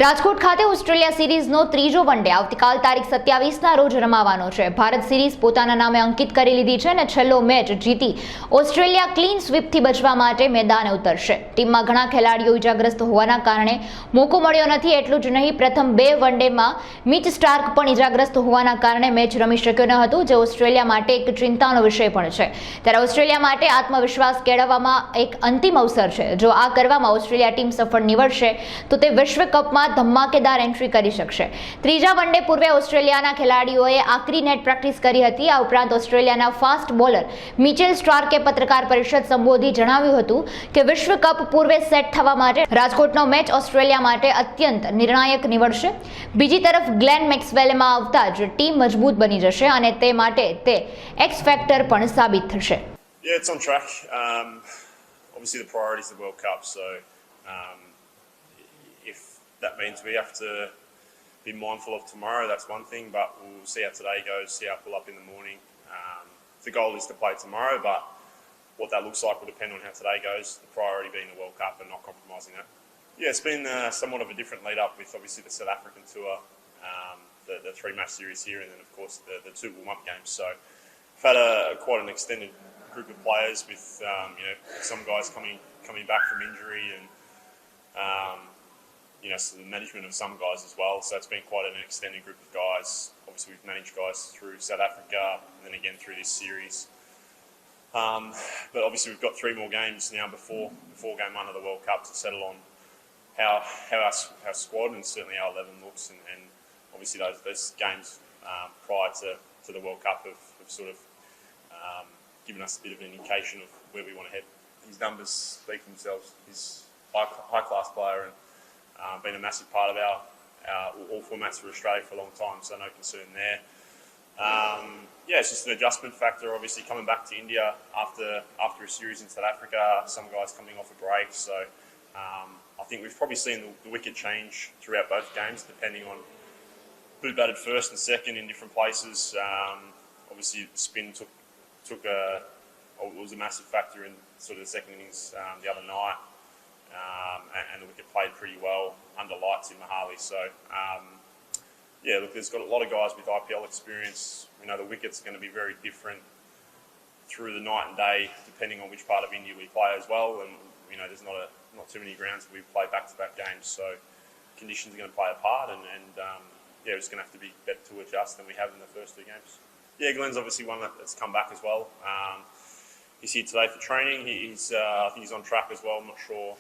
રાજકોટ ખાતે ઓસ્ટ્રેલિયા સિરીઝનો ત્રીજો વનડે આવતીકાલ તારીખ 27ના રોજ રમાવાનો છે। ભારત સિરીઝ પોતાના નામે અંકિત કરી લીધી છે અને છેલ્લો મેચ જીતી ઓસ્ટ્રેલિયા ક્લીન સ્વીપથી બચવા માટે મેદાને ઉતરશે। ટીમમાં ઘણા ખેલાડીઓ ઇજાગ્રસ્ત હોવાના કારણે મોકો મળ્યો નથી। એટલું જ નહીં, પ્રથમ બે વનડેમાં મિચ સ્ટાર્ક પણ ઇજાગ્રસ્ત હોવાના કારણે મેચ રમી શક્યો ન હતો, જે ઓસ્ટ્રેલિયા માટે એક ચિંતાનો વિષય પણ છે। ત્યારે ઓસ્ટ્રેલિયા માટે આત્મવિશ્વાસ કેળવવામાં એક અંતિમ અવસર છે। જો આ કરવામાં ઓસ્ટ્રેલિયા ટીમ સફળ નીવડશે તો તે વિશ્વ કપમાં ધમાકેદાર એન્ટ્રી કરી શકશે। ત્રીજા વનડે પૂર્વે ઓસ્ટ્રેલિયાના ખેલાડીઓએ આકરી નેટ પ્રેક્ટિસ કરી હતી। આ ઉપરાંત ઓસ્ટ્રેલિયાના ફાસ્ટ બોલર મિચેલ સ્ટાર્કે પત્રકાર પરિષદ સંબોધી જણાવ્યું હતું કે વિશ્વ કપ પૂર્વે સેટ થવા માટે રાજકોટનો મેચ ઓસ્ટ્રેલિયા માટે અત્યંત નિર્ણાયક નીવડશે। બીજી તરફ ગ્લેન મેક્સવેલમાં આવતા જ ટીમ મજબૂત બની જશે અને તે માટે તે એક્સ ફેક્ટર પણ સાબિત થશે। Yeah, it's on track. Obviously the priority is the World Cup, so if that means we have to be mindful of tomorrow, that's one thing, but we'll see how today goes, see how I pull up in the morning. The goal is to play tomorrow, but what that looks like will depend on how today goes, the priority being the World Cup and not compromising that. Yeah, it's been somewhat of a different lead up with obviously the South African tour, the three-match series here, and then of course the two warm-up games. So I've had quite an extended group of players with some guys coming back from injury and so the management of some guys as well. So it's been quite an extended group of guys. Obviously we've managed guys through South Africa and then again through this series. But obviously we've got three more games now before game one of the World Cup to settle on how our squad and certainly our 11 looks, and obviously those games prior to the World Cup have sort of given us a bit of an indication of where we want to head. His numbers speak for themselves. He's a high-class player and been a massive part of our all formats for Australia for a long time, so no concern there. It's just an adjustment factor, obviously coming back to India after a series in South Africa, some guys coming off a break, so I think we've probably seen the wicket change throughout both games depending on who batted first and second in different places. Obviously spin was a massive factor in sort of the second innings the other night. And the wicket played pretty well under lights in Mahali. So, there's got a lot of guys with IPL experience. We know the wicket's going to be very different through the night and day, depending on which part of India we play as well. And there's not too many grounds that we play back-to-back games, so conditions are going to play a part. And it's going to have to be better to adjust than we have in the first two games. Yeah, Glenn's obviously one that's come back as well. He's here today for training. I think he's on track as well. I'm not sure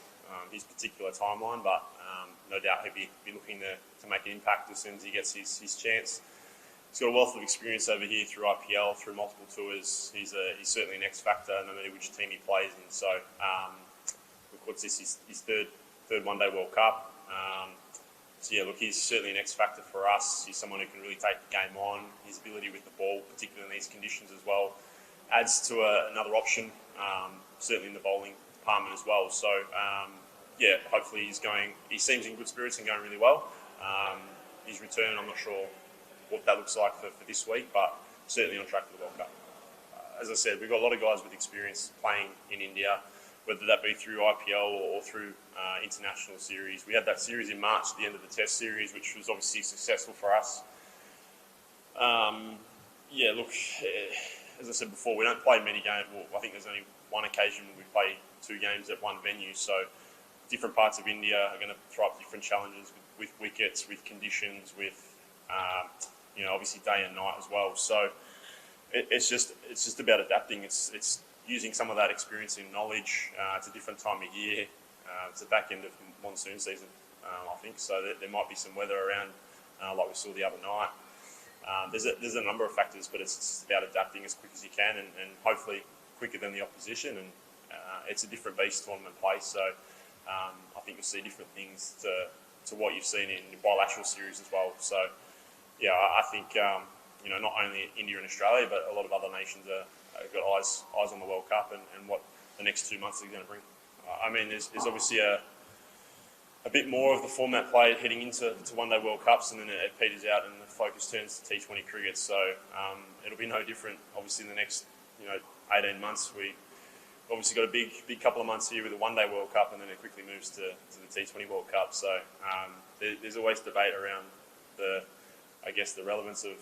his particular timeline, but no doubt he'll be looking to make an impact as soon as he gets his chance. He's got a wealth of experience over here through IPL, through multiple tours. He's certainly an X factor no matter which team he plays in. So, what's this? His third one-day World Cup. He's certainly an X factor for us. He's someone who can really take the game on. His ability with the ball, particularly in these conditions as well, adds to another option, certainly in the bowling department as well. So, hopefully he seems in good spirits and going really well. His return, I'm not sure what that looks like for this week, but certainly on track for the World Cup. As I said, we've got a lot of guys with experience playing in India, whether that be through IPL or through international series. We had that series in March at the end of the Test series, which was obviously successful for us. As I said before, we don't play many games. Well, I think there's only one occasion we play two games at one venue, so different parts of India are going to throw up different challenges with wickets, with conditions, with obviously day and night as well. So it's just about adapting. It's using some of that experience and knowledge. It's a different time of year. It's the back end of monsoon season, I think. So there might be some weather around, like we saw the other night. There's a number of factors, but it's about adapting as quick as you can, and hopefully quicker than the opposition. And it's a different beast tournament play, so I think you'll see different things to what you've seen in bilateral series as well. So I think not only India and Australia, but a lot of other nations have got eyes on the World Cup and what the next 2 months are going to bring. There's obviously a bit more of the format played heading into one-day World Cups, and then it peters out and the focus turns to T20 cricket. So it'll be no different. Obviously, in the next 18 months, obviously got a big couple of months here with the One-Day World Cup, and then it quickly moves to the T20 World Cup. So there's always debate around I guess the relevance of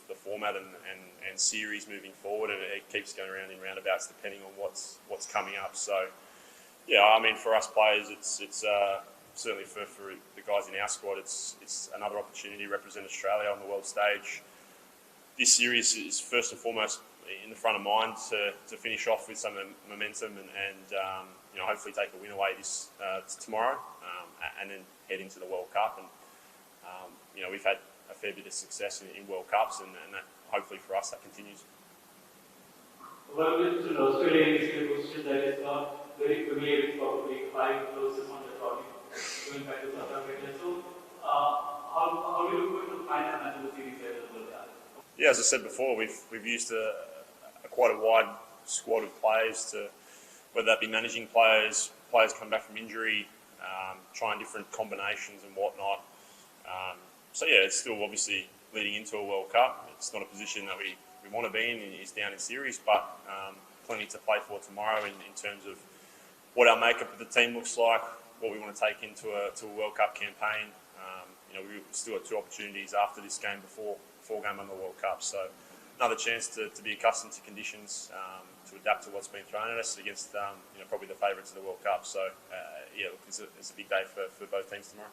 the format and series moving forward, and it keeps going around in roundabouts depending on what's coming up. So yeah, I mean, for us players, it's certainly for the guys in our squad, it's another opportunity to represent Australia on the world stage. This series is first and foremost in the front of mind to finish off with some momentum and hopefully take a win away this tomorrow, and then head into the World Cup. And we've had a fair bit of success in World Cups, and that hopefully for us that continues. Well, with Australia is a position that is not very familiar with, probably 5 closest on the topic, going back to South Africa. So, how do you look at the final match of the series as well? Yeah, as I said before, we've used quite a wide squad of players to, whether that be managing players come back from injury, trying different combinations and whatnot. So yeah, it's still obviously leading into a World Cup. It's not a position that we want to be in. It's down in series, but plenty to play for tomorrow in terms of what our makeup of the team looks like, what we want to take into a World Cup campaign. We've still got 2 opportunities after this game before game on the World Cup. So another chance to be accustomed to conditions, to adapt to what's been thrown at us against probably the favourites of the World Cup. So yeah, look, it's a big day for both teams tomorrow.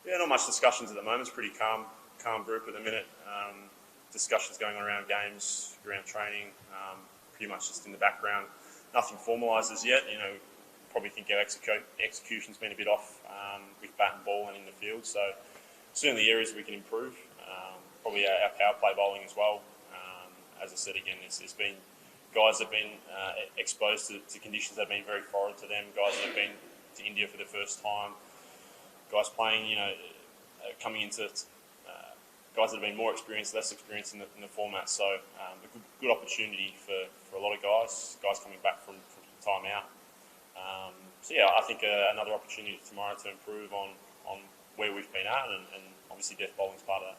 Yeah, not much discussions at the moment. It's pretty calm group at the minute. Discussions going on around games, around training, pretty much just in the background. Nothing formalised as yet. Probably think our execution's been a bit off with bat and ball and in the field. So certainly areas we can improve. Probably our power play bowling as well. As I said again, there's been guys that have been exposed to conditions that have been very foreign to them. Guys that have been to India for the first time. Guys playing, coming into guys that have been more experienced, less experienced in the format. So a good opportunity for a lot of guys coming back from time out. So yeah, I think another opportunity tomorrow to improve on where we've been at, and obviously death bowling is part of that.